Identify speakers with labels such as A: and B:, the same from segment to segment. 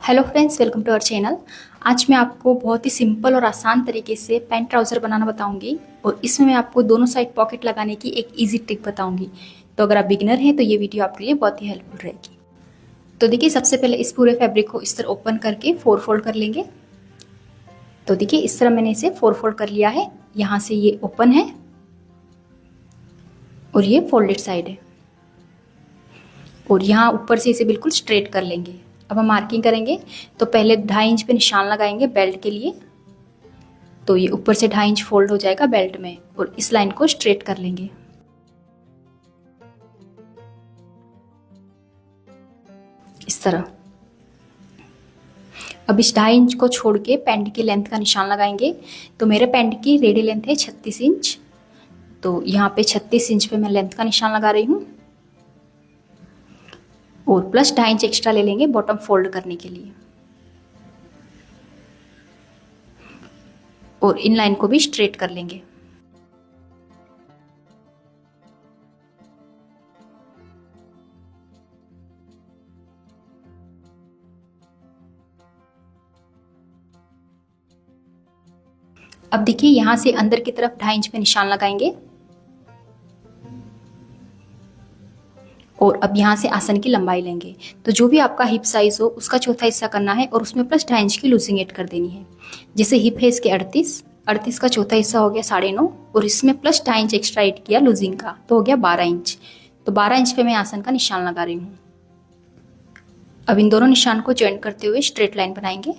A: Hello friends, welcome to our channel. आज मैं आपको बहुत ही सिंपल और आसान तरीके से पैंट ट्राउज़र बनाना बताऊंगी और इसमें मैं आपको दोनों साइड पॉकेट लगाने की एक इजी ट्रिक बताऊंगी। तो अगर आप बिगिनर हैं तो ये वीडियो आपके लिए बहुत ही हेल्पफुल रहेगी। तो देखिए, सबसे पहले इस पूरे फैब्रिक को इस तरह ओपन करके 4 फोल्ड कर लेंगे। तो देखिए, इस तरह मैंने इसे 4 फोल्ड कर लिया है। यहाँ से ये ओपन है और ये फोल्डेड साइड है और यहाँ ऊपर से इसे बिल्कुल स्ट्रेट कर लेंगे। अब हम मार्किंग करेंगे तो पहले 2.5 इंच पे निशान लगाएंगे बेल्ट के लिए। तो ये ऊपर से 2.5 इंच फोल्ड हो जाएगा बेल्ट में और इस लाइन को स्ट्रेट कर लेंगे इस तरह। अब इस 2.5 इंच को छोड़ के पैंट की लेंथ का निशान लगाएंगे। तो मेरे पैंट की रेडी लेंथ है 36 इंच। तो यहाँ पे 36 इंच पे मैं लेंथ का निशान लगा रही हूँ और प्लस 2.5 इंच एक्स्ट्रा ले लेंगे बॉटम फोल्ड करने के लिए और इन लाइन को भी स्ट्रेट कर लेंगे। अब देखिए, यहां से अंदर की तरफ 2.5 इंच पे निशान लगाएंगे और अब यहाँ से आसन की लंबाई लेंगे। तो जो भी आपका हिप साइज हो उसका चौथा हिस्सा करना है और उसमें प्लस 2.5 इंच की लूजिंग ऐड कर देनी है। जैसे हिप है इसके 38 का चौथा हिस्सा हो गया 9.5 और इसमें प्लस 2.5 इंच एक्स्ट्रा ऐड किया लूजिंग का, तो हो गया 12 इंच। तो 12 इंच पे मैं आसन का निशान लगा रही हूँ। अब इन दोनों निशान को ज्वाइन करते हुए स्ट्रेट लाइन बनाएंगे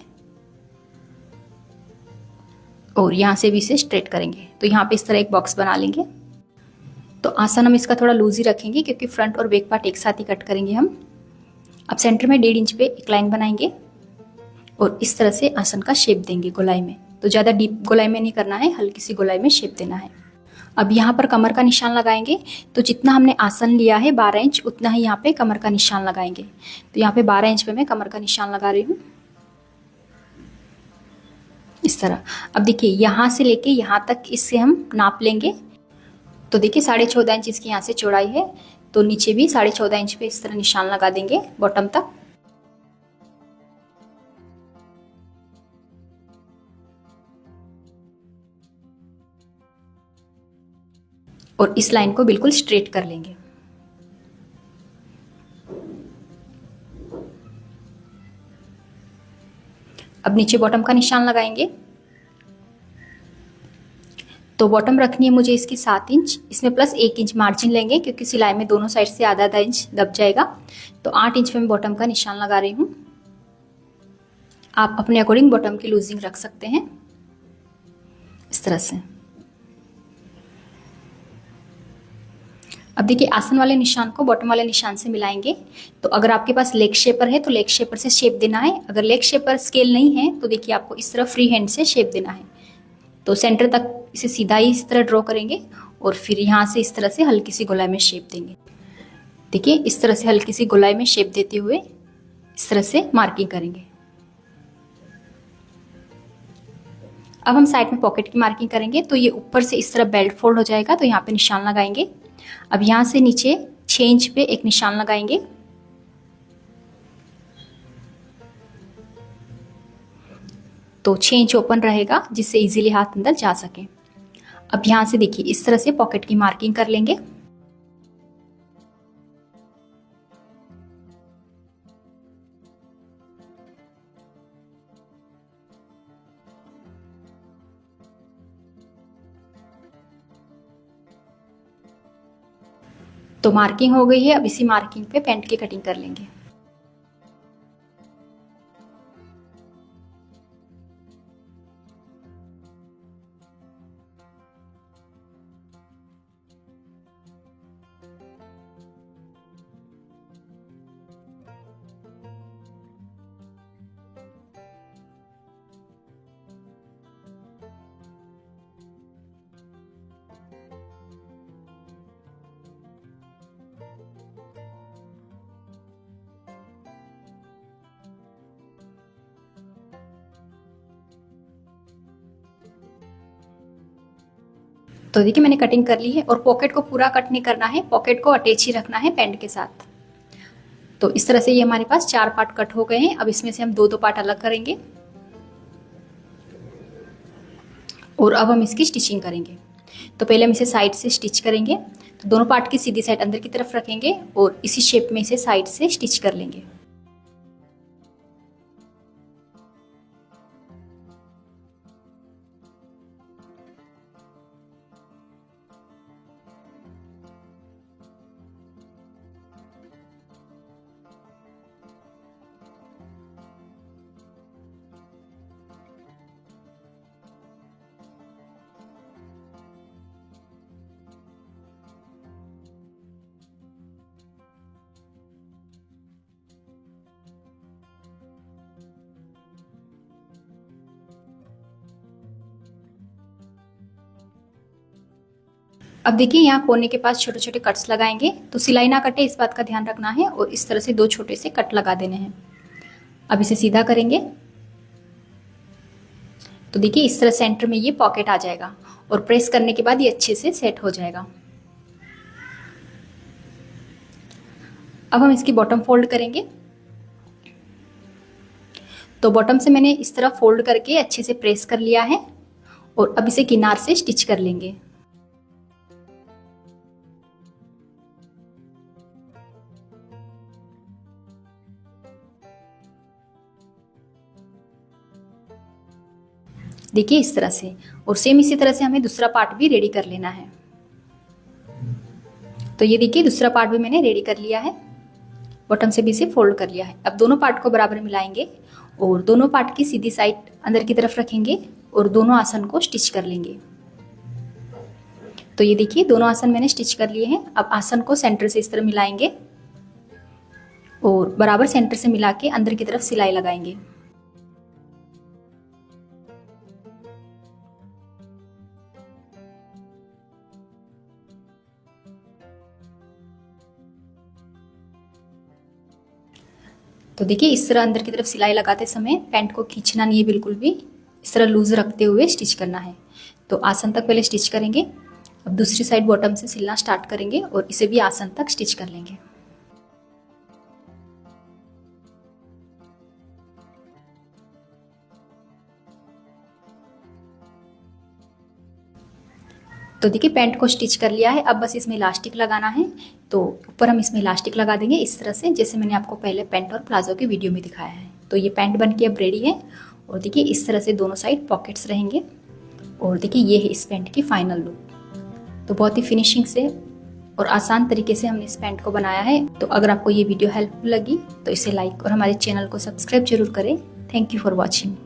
A: और यहाँ से भी इसे स्ट्रेट करेंगे। तो यहाँ पे इस तरह एक बॉक्स बना लेंगे। तो आसन हम इसका थोड़ा लूज ही रखेंगे क्योंकि फ्रंट और बैक पार्ट एक साथ ही कट करेंगे हम। अब सेंटर में 1.5 इंच पे एक लाइन बनाएंगे और इस तरह से आसन का शेप देंगे गोलाई में। तो ज़्यादा डीप गोलाई में नहीं करना है, हल्की सी गोलाई में शेप देना है। अब यहाँ पर कमर का निशान लगाएंगे। तो जितना हमने आसन लिया है 12 इंच, उतना ही यहाँ पे कमर का निशान लगाएंगे। तो यहाँ पे 12 इंच पे मैं कमर का निशान लगा रही हूँ इस तरह। अब देखिए, यहाँ से लेके यहाँ तक इससे हम नाप लेंगे। तो देखिए, 14.5 इंच इसकी यहाँ से चौड़ाई है। तो नीचे भी 14.5 इंच पे इस तरह निशान लगा देंगे बॉटम तक। और इस लाइन को बिल्कुल स्ट्रेट कर लेंगे। अब नीचे बॉटम का निशान लगाएंगे। तो बॉटम रखनी है मुझे इसकी 7 इंच। इसमें प्लस 1 इंच मार्जिन लेंगे क्योंकि सिलाई में दोनों साइड से आधा इंच दब जाएगा। तो 8 इंच पे मैं बॉटम का निशान लगा रही हूँ। आप अपने अकॉर्डिंग बॉटम की लूजिंग रख सकते हैं इस तरह से। अब देखिए, आसन वाले निशान को बॉटम वाले निशान से मिलाएंगे। तो अगर आपके पास लेग शेपर है तो लेग शेपर से शेप देना है। अगर लेग शेपर स्केल नहीं है तो देखिए आपको इस तरह फ्री हैंड से शेप देना है। तो सेंटर तक इसे सीधा ही इस तरह ड्रॉ करेंगे और फिर यहाँ से इस तरह से हल्की सी गोलाई में शेप देंगे। देखिए, इस तरह से हल्की सी गोलाई में शेप देते हुए इस तरह से मार्किंग करेंगे। अब हम साइड में पॉकेट की मार्किंग करेंगे। तो ये ऊपर से इस तरह बेल्ट फोल्ड हो जाएगा, तो यहाँ पे निशान लगाएंगे। अब यहाँ से नीचे 6 इंच पे एक निशान लगाएंगे। तो 6 इंच ओपन रहेगा जिससे इजीली हाथ अंदर जा सके। अब यहाँ से देखिए, इस तरह से पॉकेट की मार्किंग कर लेंगे। तो मार्किंग हो गई है। अब इसी मार्किंग पे पैंट की कटिंग कर लेंगे। तो देखिए, मैंने कटिंग कर ली है और पॉकेट को पूरा कट नहीं करना है, पॉकेट को अटैच ही रखना है पैंट के साथ। तो इस तरह से ये हमारे पास 4 पार्ट कट हो गए हैं। अब इसमें से हम 2-2 पार्ट अलग करेंगे और अब हम इसकी स्टिचिंग करेंगे। तो पहले हम इसे साइड से स्टिच करेंगे। तो दोनों पार्ट की सीधी साइड अंदर की तरफ रखेंगे और इसी शेप में इसे साइड से स्टिच कर लेंगे। अब देखिए यहाँ कोने के पास छोटे छोटे कट्स लगाएंगे, तो सिलाई ना कटे इस बात का ध्यान रखना है और इस तरह से 2 छोटे से कट लगा देने हैं। अब इसे सीधा करेंगे तो देखिए इस तरह सेंटर में ये पॉकेट आ जाएगा और प्रेस करने के बाद ये अच्छे से सेट हो जाएगा। अब हम इसकी बॉटम फोल्ड करेंगे। तो बॉटम से मैंने इस तरह फोल्ड करके अच्छे से प्रेस कर लिया है और अब इसे किनार से स्टिच कर लेंगे। देखिए इस तरह से, और सेम इसी तरह से हमें दूसरा पार्ट भी रेडी कर लेना है। तो ये देखिए दूसरा पार्ट भी मैंने रेडी कर लिया है, बॉटम से भी इसे फोल्ड कर लिया है। अब दोनों पार्ट को बराबर मिलाएंगे और दोनों पार्ट की सीधी साइड अंदर की तरफ रखेंगे और दोनों आसन को स्टिच कर लेंगे। तो ये देखिए दोनों आसन मैंने स्टिच कर लिए हैं। अब आसन को सेंटर से इस तरह मिलाएंगे और बराबर सेंटर से मिला के अंदर की तरफ सिलाई लगाएंगे। तो देखिए इस तरह अंदर की तरफ सिलाई लगाते समय पैंट को खींचना नहीं है बिल्कुल भी, इस तरह लूज रखते हुए स्टिच करना है। तो आसन तक पहले स्टिच करेंगे। अब दूसरी साइड बॉटम से सिलना स्टार्ट करेंगे और इसे भी आसन तक स्टिच कर लेंगे। तो देखिए पैंट को स्टिच कर लिया है। अब बस इसमें इलास्टिक लगाना है। तो ऊपर हम इसमें इलास्टिक लगा देंगे इस तरह से, जैसे मैंने आपको पहले पैंट और प्लाजो की वीडियो में दिखाया है। तो ये पैंट बन के अब रेडी है और देखिए इस तरह से दोनों साइड पॉकेट्स रहेंगे और देखिए ये है इस पैंट की फाइनल लुक। तो बहुत ही फिनिशिंग से और आसान तरीके से हमने इस पैंट को बनाया है। तो अगर आपको ये वीडियो हेल्पफुल लगी तो इसे लाइक और हमारे चैनल को सब्सक्राइब जरूर करें। Thank you for watching.